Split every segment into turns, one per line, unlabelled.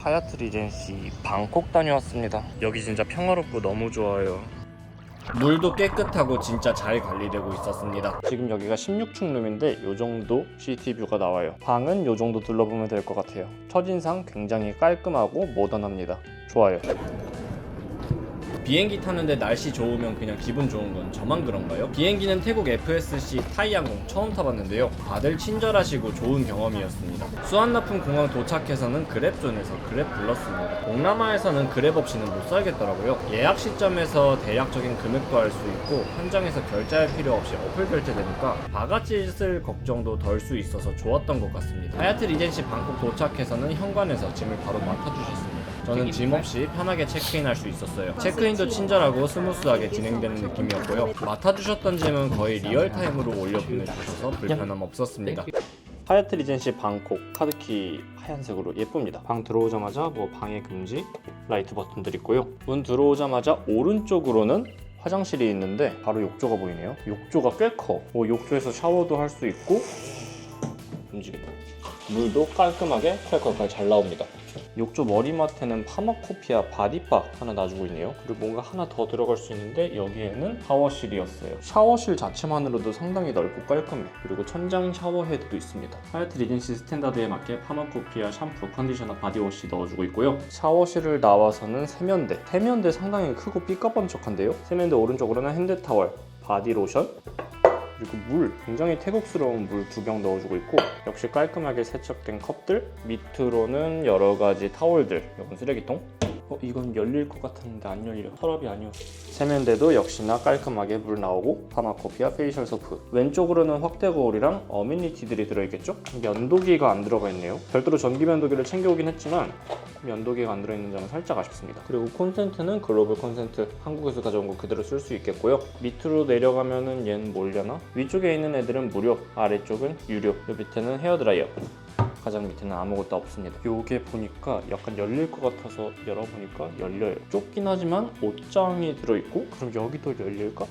하얏트 리젠시 방콕 다녀왔습니다. 여기 진짜 평화롭고 너무 좋아요. 물도 깨끗하고 진짜 잘 관리되고 있었습니다. 지금 여기가 16층 룸인데 요정도 시티뷰가 나와요. 방은 요정도 둘러보면 될 것 같아요. 첫인상 굉장히 깔끔하고 모던합니다. 좋아요. 비행기 타는데 날씨 좋으면 그냥 기분 좋은 건 저만 그런가요? 비행기는 태국 FSC 타이항공 처음 타봤는데요. 다들 친절하시고 좋은 경험이었습니다. 수완나푼 공항 도착해서는 그랩존에서 그랩 불렀습니다. 동남아에서는 그랩 없이는 못 살겠더라고요. 예약 시점에서 대략적인 금액도 알 수 있고 현장에서 결제할 필요 없이 어플 결제되니까 바가지 쓸 걱정도 덜 수 있어서 좋았던 것 같습니다. 하얏트 리젠시 방콕 도착해서는 현관에서 짐을 바로 맡아주셨습니다. 저는 짐 없이 편하게 체크인할 수 있었어요. 체크인도 친절하고 스무스하게 진행되는 느낌이었고요. 맡아주셨던 짐은 거의 리얼타임으로 올려 보내주셔서 불편함 없었습니다. 하얏트 리젠시 방콕 카드키 하얀색으로 예쁩니다. 방 들어오자마자 방해 금지 라이트 버튼들 있고요. 문 들어오자마자 오른쪽으로는 화장실이 있는데 바로 욕조가 보이네요. 욕조가 꽤 커. 욕조에서 샤워도 할 수 있고 움직인다. 물도 깔끔하게 콸콸콸 잘 나옵니다. 욕조 머리맡에는 파마코피아 바디바 하나 놔주고 있네요. 그리고 뭔가 하나 더 들어갈 수 있는데 여기에는 샤워실이었어요. 샤워실 자체만으로도 상당히 넓고 깔끔해. 그리고 천장 샤워헤드도 있습니다. 하얏트 리젠시 스탠다드에 맞게 파마코피아 샴푸, 컨디셔너, 바디워시 넣어주고 있고요. 샤워실을 나와서는 세면대. 세면대 상당히 크고 삐까뻔쩍한데요. 세면대 오른쪽으로는 핸드타월, 바디로션, 그리고 물, 굉장히 태국스러운 물 2병 넣어주고 있고 역시 깔끔하게 세척된 컵들, 밑으로는 여러가지 타월들. 이건 쓰레기통. 이건 열릴 것 같았는데 안 열려. 서랍이 아니었어. 세면대도 역시나 깔끔하게 물 나오고 파마코피아 페이셜 소프. 왼쪽으로는 확대 거울이랑 어메니티들이 들어있겠죠? 면도기가 안 들어가 있네요. 별도로 전기 면도기를 챙겨오긴 했지만 면도기가 안 들어있는 점은 살짝 아쉽습니다. 그리고 콘센트는 글로벌 콘센트, 한국에서 가져온 거 그대로 쓸 수 있겠고요. 밑으로 내려가면은 얘는 뭘려나? 위쪽에 있는 애들은 무료, 아래쪽은 유료. 요 밑에는 헤어드라이어, 가장 밑에는 아무것도 없습니다. 요게 보니까 약간 열릴 것 같아서 열어보니까 열려요. 좁긴 하지만 옷장이 들어있고, 그럼 여기도 열릴까?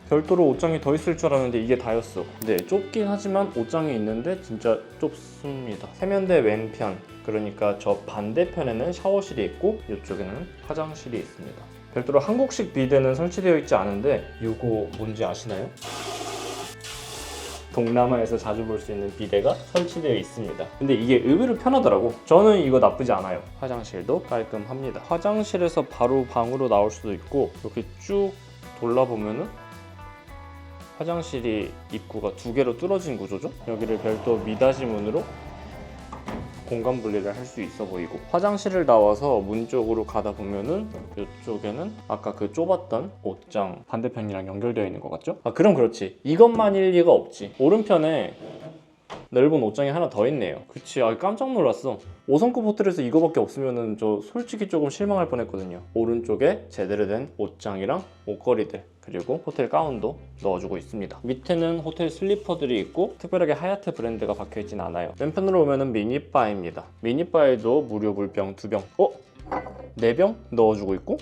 별도로 옷장이 더 있을 줄 알았는데 이게 다였어. 네, 좁긴 하지만 옷장이 있는데 진짜 좁습니다. 세면대 왼편, 그러니까 저 반대편에는 샤워실이 있고 이쪽에는 화장실이 있습니다. 별도로 한국식 비데는 설치되어 있지 않은데 이거 뭔지 아시나요? 동남아에서 자주 볼 수 있는 비데가 설치되어 있습니다. 근데 이게 의외로 편하더라고. 저는 이거 나쁘지 않아요. 화장실도 깔끔합니다. 화장실에서 바로 방으로 나올 수도 있고 이렇게 쭉 돌아보면은 화장실이 입구가 2개로 뚫어진 구조죠. 여기를 별도 미닫이 문으로 공간 분리를 할 수 있어 보이고, 화장실을 나와서 문 쪽으로 가다 보면은 이쪽에는 아까 그 좁았던 옷장 반대편이랑 연결되어 있는 것 같죠? 그럼 그렇지. 이것만일 리가 없지. 오른편에 넓은 옷장이 하나 더 있네요. 그치, 깜짝 놀랐어. 5성급 호텔에서 이거밖에 없으면은 저 솔직히 조금 실망할 뻔했거든요. 오른쪽에 제대로 된 옷장이랑 옷걸이들, 그리고 호텔 가운도 넣어주고 있습니다. 밑에는 호텔 슬리퍼들이 있고 특별하게 하얏트 브랜드가 박혀있진 않아요. 왼편으로 오면은 미니바입니다. 미니바에도 무료 물병 2병, 4병 넣어주고 있고,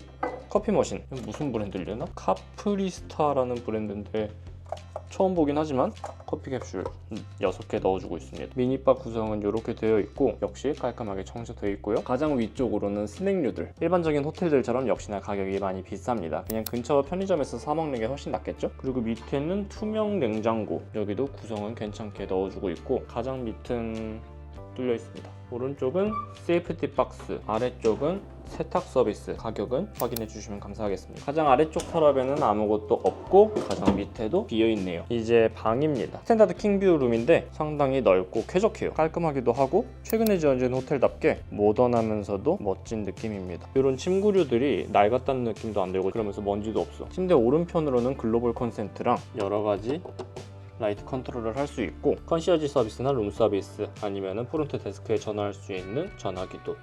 커피 머신, 무슨 브랜드려나? 카프리스타라는 브랜드인데 처음 보긴 하지만 커피 캡슐 6개 넣어주고 있습니다. 미니바 구성은 이렇게 되어 있고 역시 깔끔하게 청소되어 있고요. 가장 위쪽으로는 스낵류들. 일반적인 호텔들처럼 역시나 가격이 많이 비쌉니다. 그냥 근처 편의점에서 사 먹는 게 훨씬 낫겠죠? 그리고 밑에는 투명 냉장고. 여기도 구성은 괜찮게 넣어주고 있고 가장 밑은 뚫려 있습니다. 오른쪽은 세이프티 박스, 아래쪽은 세탁 서비스. 가격은 확인해 주시면 감사하겠습니다. 가장 아래쪽 서랍에는 아무것도 없고 가장 밑에도 비어있네요. 이제 방입니다. 스탠다드 킹뷰 룸인데 상당히 넓고 쾌적해요. 깔끔하기도 하고 최근에 지어진 호텔답게 모던하면서도 멋진 느낌입니다. 이런 침구류들이 낡았다는 느낌도 안 들고 그러면서 먼지도 없어. 침대 오른편으로는 글로벌 콘센트랑 여러가지 라이트 컨트롤을 할 수 있고, 컨시어지 서비스나 룸 서비스 아니면 프론트 데스크에 전화할 수 있는 전화기도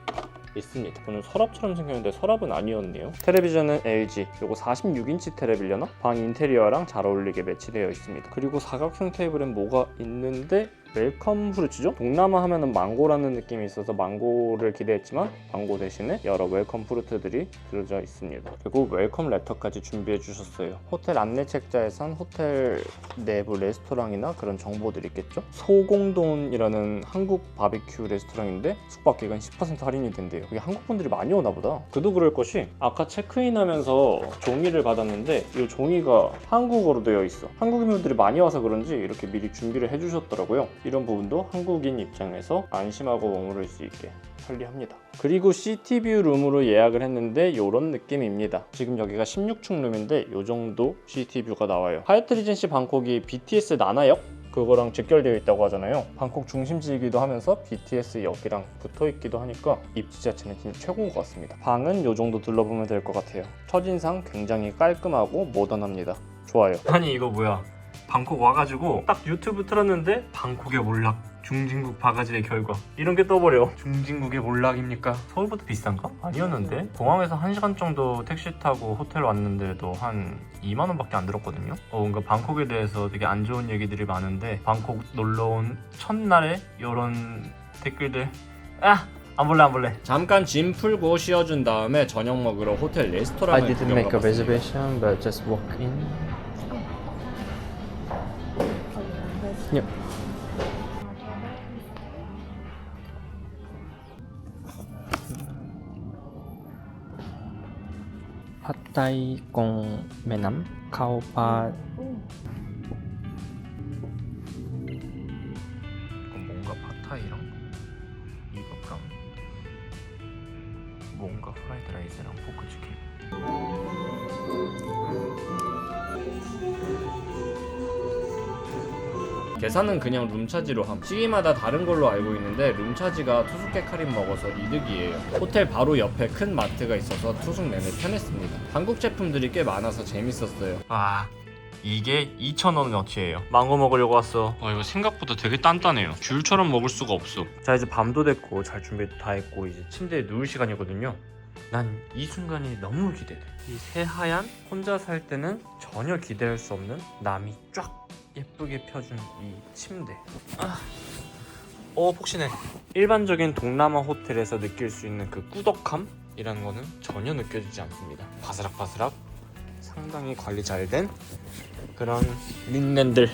있습니다. 이거는 서랍처럼 생겼는데 서랍은 아니었네요. 텔레비전은 LG, 요거 46인치 텔레비려나? 방 인테리어랑 잘 어울리게 매치되어 있습니다. 그리고 사각형 테이블엔 뭐가 있는데 웰컴 프루츠죠? 동남아 하면은 망고라는 느낌이 있어서 망고를 기대했지만 망고 대신에 여러 웰컴 프루트들이 그려져 있습니다. 그리고 웰컴 레터까지 준비해 주셨어요. 호텔 안내 책자에선 호텔 내부 레스토랑이나 그런 정보들이 있겠죠? 소공돈이라는 한국 바비큐 레스토랑인데 숙박객은 10% 할인이 된대요. 이게 한국 분들이 많이 오나 보다. 그도 그럴 것이 아까 체크인하면서 종이를 받았는데 이 종이가 한국어로 되어 있어. 한국인분들이 많이 와서 그런지 이렇게 미리 준비를 해주셨더라고요. 이런 부분도 한국인 입장에서 안심하고 머무를 수 있게 편리합니다. 그리고 시티뷰 룸으로 예약을 했는데 이런 느낌입니다. 지금 여기가 16층 룸인데 이 정도 시티뷰가 나와요. 하얏트 리젠시 방콕이 BTS 나나역? 그거랑 직결되어 있다고 하잖아요. 방콕 중심지이기도 하면서 BTS 역이랑 붙어있기도 하니까 입지 자체는 진짜 최고인 것 같습니다. 방은 이 정도 둘러보면 될 것 같아요. 첫인상 굉장히 깔끔하고 모던합니다. 좋아요. 아니 이거 뭐야, 방콕 와가지고 딱 유튜브 틀었는데 방콕의 몰락, 중진국 바가지의 결과 이런 게 떠버려. 중진국의 몰락입니까? 서울보다 비싼가? 아니었는데 공항에서 1시간 정도 택시 타고 호텔 왔는데도 한 2만 원밖에 안 들었거든요. 뭔가 방콕에 대해서 되게 안 좋은 얘기들이 많은데 방콕 놀러온 첫날에 이런 댓글들 안 볼래. 잠깐 짐 풀고 쉬어준 다음에 저녁 먹으러 호텔 레스토랑을
I didn't
구경
make a
가봤습니다.
reservation, but just walk in. Yep. 팟타이 공 매남 카오파.
그럼 뭔가 팟타이랑 이거랑 뭔가 프라이드 라이스랑 포크 치킨. 계산은 그냥 룸차지로 함. 시기마다 다른 걸로 알고 있는데 룸차지가 투숙객 할인 먹어서 이득이에요. 호텔 바로 옆에 큰 마트가 있어서 투숙 내내 편했습니다. 한국 제품들이 꽤 많아서 재밌었어요. 이게 2,000원어치예요. 망고 먹으려고 왔어. 이거 생각보다 되게 단단해요. 귤처럼 먹을 수가 없어. 자, 이제 밤도 됐고 잘 준비도 다 했고 이제 침대에 누울 시간이거든요. 난 이 순간이 너무 기대돼. 이 새하얀 혼자 살 때는 전혀 기대할 수 없는 남이 쫙 예쁘게 펴준 이 침대. 폭신해. 일반적인 동남아 호텔에서 느낄 수 있는 그 꾸덕함이라는 거는 전혀 느껴지지 않습니다. 바스락바스락 상당히 관리 잘 된 그런 린넨들.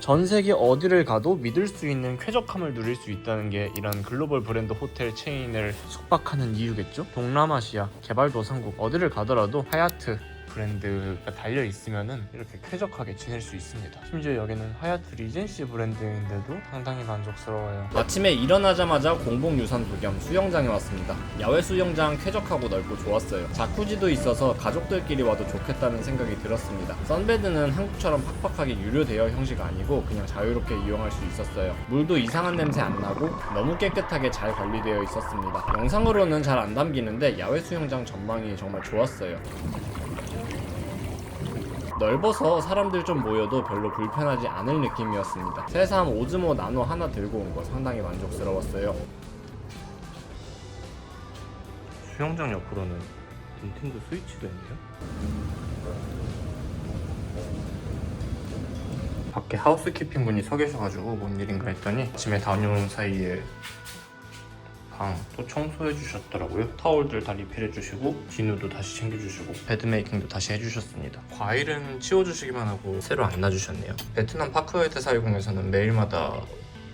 전 세계 어디를 가도 믿을 수 있는 쾌적함을 누릴 수 있다는 게 이런 글로벌 브랜드 호텔 체인을 숙박하는 이유겠죠? 동남아시아 개발도상국 어디를 가더라도 하얏트 브랜드가 달려 있으면은 이렇게 쾌적하게 지낼 수 있습니다. 심지어 여기는 하얏트 리젠시 브랜드인데도 상당히 만족스러워요. 아침에 일어나자마자 공복유산소 겸 수영장에 왔습니다. 야외 수영장 쾌적하고 넓고 좋았어요. 자쿠지도 있어서 가족들끼리 와도 좋겠다는 생각이 들었습니다. 선베드는 한국처럼 팍팍하게 유료대여 형식 아니고 그냥 자유롭게 이용할 수 있었어요. 물도 이상한 냄새 안 나고 너무 깨끗하게 잘 관리되어 있었습니다. 영상으로는 잘 안 담기는데 야외 수영장 전망이 정말 좋았어요. 넓어서 사람들 좀 모여도 별로 불편하지 않을 느낌이었습니다. 새삼 오즈모 나노 하나 들고 온 거 상당히 만족스러웠어요. 수영장 옆으로는 닌텐도 스위치도 있네요. 밖에 하우스키핑 분이 서 계셔가지고 뭔 일인가 했더니 아침에 다녀온 사이에 방 또 청소해 주셨더라고요. 타올들 다 리필해 주시고 진우도 다시 챙겨 주시고 베드메이킹도 다시 해주셨습니다. 과일은 치워주시기만 하고 새로 안 놔주셨네요. 베트남 파크웨이트 사이공에서는 매일마다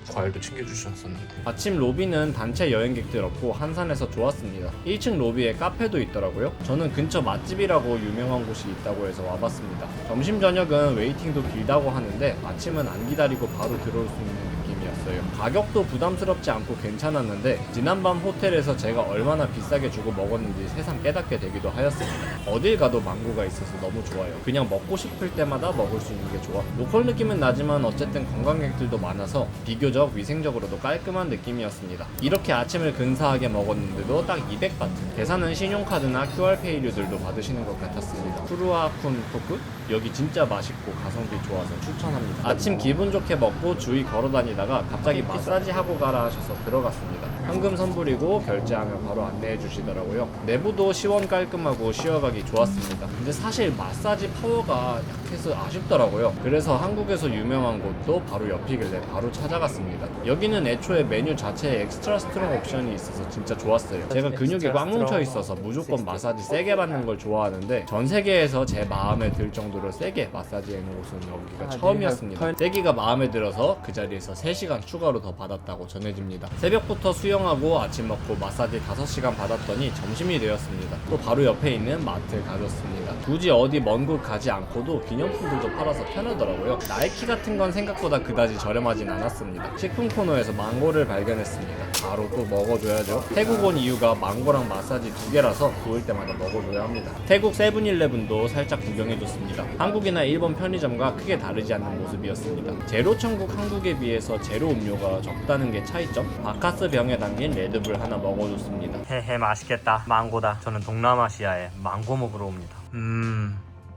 과일도 챙겨주셨었는데 아침 로비는 단체 여행객들 없고 한산해서 좋았습니다. 1층 로비에 카페도 있더라고요. 저는 근처 맛집이라고 유명한 곳이 있다고 해서 와봤습니다. 점심 저녁은 웨이팅도 길다고 하는데 아침은 안 기다리고 바로 들어올 수 있는 느낌이었어요. 가격도 부담스럽지 않고 괜찮았는데 지난밤 호텔에서 제가 얼마나 비싸게 주고 먹었는지 새삼 깨닫게 되기도 하였습니다. 어딜 가도 망고가 있어서 너무 좋아요. 그냥 먹고 싶을 때마다 먹을 수 있는 게 좋아. 로컬 느낌은 나지만 어쨌든 관광객들도 많아서 비교적 위생적으로도 깔끔한 느낌이었습니다. 이렇게 아침을 근사하게 먹었는데도 딱 200바트. 계산은 신용카드나 QR페이류들도 받으시는 것 같았습니다. 쿠루아쿤 포크? 여기 진짜 맛있고 가성비 좋아서 추천합니다. 아침 기분 좋게 먹고 주위 걸어다니다가 갑자기 마사지 하고 가라 하셔서 들어갔습니다. 현금 선불이고 결제하면 바로 안내해 주시더라고요. 내부도 시원 깔끔하고 쉬어가기 좋았습니다. 근데 사실 마사지 파워가 약해서 아쉽더라고요. 그래서 한국에서 유명한 곳도 바로 옆이길래 바로 찾아갔습니다. 여기는 애초에 메뉴 자체에 엑스트라 스트롱 옵션이 있어서 진짜 좋았어요. 제가 근육이 꽉 뭉쳐 있어서 무조건 마사지 세게 받는 걸 좋아하는데 전 세계에서 제 마음에 들 정도로 세게 마사지 해놓은 곳은 여기가 처음이었습니다. 세기가 마음에 들어서 그 자리에서 3시간 추가로 더 받았다고 전해집니다. 새벽부터 수영하고 아침 먹고 마사지 5시간 받았더니 점심이 되었습니다. 또 바로 옆에 있는 마트에 가졌습니다. 굳이 어디 먼 곳 가지 않고도 기념품들도 팔아서 편하더라고요. 나이키 같은 건 생각보다 그다지 저렴하진 않았습니다. 식품 코너에서 망고를 발견했습니다. 바로 또 먹어줘야죠. 태국 온 이유가 망고랑 마사지 2개라서 구울 때마다 먹어줘야 합니다. 태국 세븐일레븐도 살짝 구경해줬습니다. 한국이나 일본 편의점과 크게 다르지 않는 모습이었습니다. 제로 천국 한국에 비해서 제로 음료가 적다는 게 차이점? 바카스 병에 담긴 레드불 하나 먹어줬습니다.
헤헤 맛있겠다. 망고다. 저는 동남아시아에 망고 먹으러 옵니다.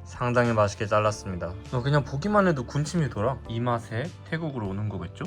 상당히 맛있게 잘랐습니다. 그냥 보기만 해도 군침이 돌아. 이 맛에 태국으로 오는 거겠죠?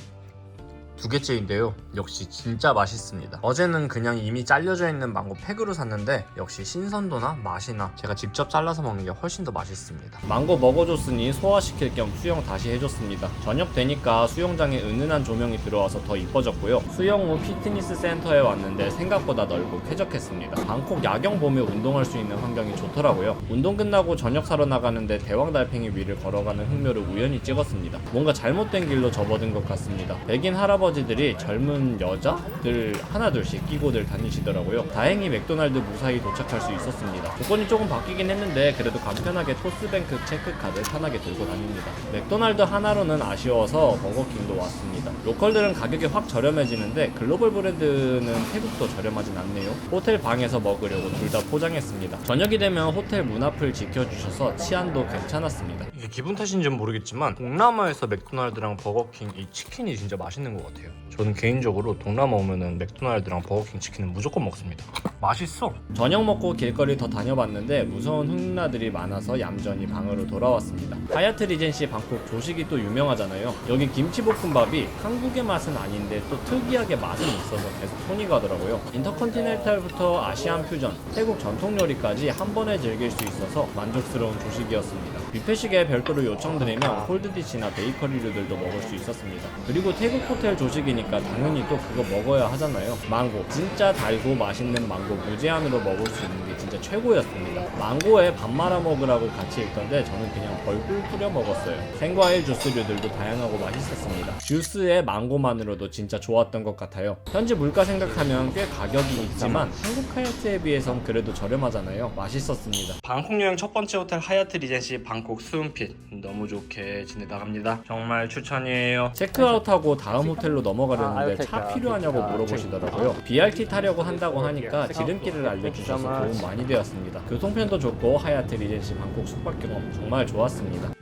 2개째인데요. 역시 진짜 맛있습니다. 어제는 그냥 이미 잘려져 있는 망고 팩으로 샀는데 역시 신선도나 맛이나 제가 직접 잘라서 먹는 게 훨씬 더 맛있습니다. 망고 먹어줬으니 소화시킬 겸 수영 다시 해줬습니다. 저녁 되니까 수영장에 은은한 조명이 들어와서 더 이뻐졌고요. 수영 후 피트니스 센터에 왔는데 생각보다 넓고 쾌적했습니다. 방콕 야경 보며 운동할 수 있는 환경이 좋더라고요. 운동 끝나고 저녁 사러 나가는데 대왕달팽이 위를 걸어가는 흑묘를 우연히 찍었습니다. 뭔가 잘못된 길로 접어든 것 같습니다. 백인 할아버지들이 젊은 여자들 하나둘씩 끼고들 다니시더라고요. 다행히 맥도날드 무사히 도착할 수 있었습니다. 조건이 조금 바뀌긴 했는데 그래도 간편하게 토스뱅크 체크카드 편하게 들고 다닙니다. 맥도날드 하나로는 아쉬워서 버거킹도 왔습니다. 로컬들은 가격이 확 저렴해지는데 글로벌 브랜드는 태국도 저렴하진 않네요. 호텔 방에서 먹으려고 둘 다 포장했습니다. 저녁이 되면 호텔 문 앞을 지켜주셔서 치안도 괜찮았습니다. 이게 기분 탓인지는 모르겠지만 동남아에서 맥도날드랑 버거킹 이 치킨이 진짜 맛있는 것 같아요. 저는 개인적으로 동남아 오면은 맥도날드랑 버거킹 치킨은 무조건 먹습니다. 맛있어. 저녁 먹고 길거리 더 다녀봤는데 무서운 흑나들이 많아서 얌전히 방으로 돌아왔습니다. 하얏트 리젠시 방콕 조식이 또 유명하잖아요. 여기 김치볶음밥이 한국의 맛은 아닌데 또 특이하게 맛은 있어서 계속 손이 가더라고요. 인터컨티넨탈부터 아시안 퓨전, 태국 전통 요리까지 한 번에 즐길 수 있어서 만족스러운 조식이었습니다. 뷔페식에 별도로 요청드리면 콜드디시나 베이커리류들도 먹을 수 있었습니다. 그리고 태국 호텔 조식이니까 당연히 또 그거 먹어야 하잖아요. 망고, 진짜 달고 맛있는 망고 무제한으로 먹을 수 있는 게 진짜 최고였습니다. 망고에 밥 말아 먹으라고 같이 있던데 저는 그냥 벌꿀 뿌려 먹었어요. 생과일 주스류들도 다양하고 맛있었습니다. 주스에 망고만으로도 진짜 좋았던 것 같아요. 현지 물가 생각하면 꽤 가격이 있지만 한국 하얏트에 비해선 그래도 저렴하잖아요. 맛있었습니다. 방콕 여행 첫 번째 호텔 하얏트 리젠시 방콕 수은핏 너무 좋게 지내다 갑니다. 정말 추천이에요. 체크아웃하고 다음 호텔로 넘어가려는데 차 필요하냐고 물어보시더라고요. BRT 타려고 한다고 하니까 지름길을 알려주셔서 도움 많이 되었습니다. 교통편도 좋고 하얏트 리젠시 방콕 숙박 경험 정말 좋았습니다.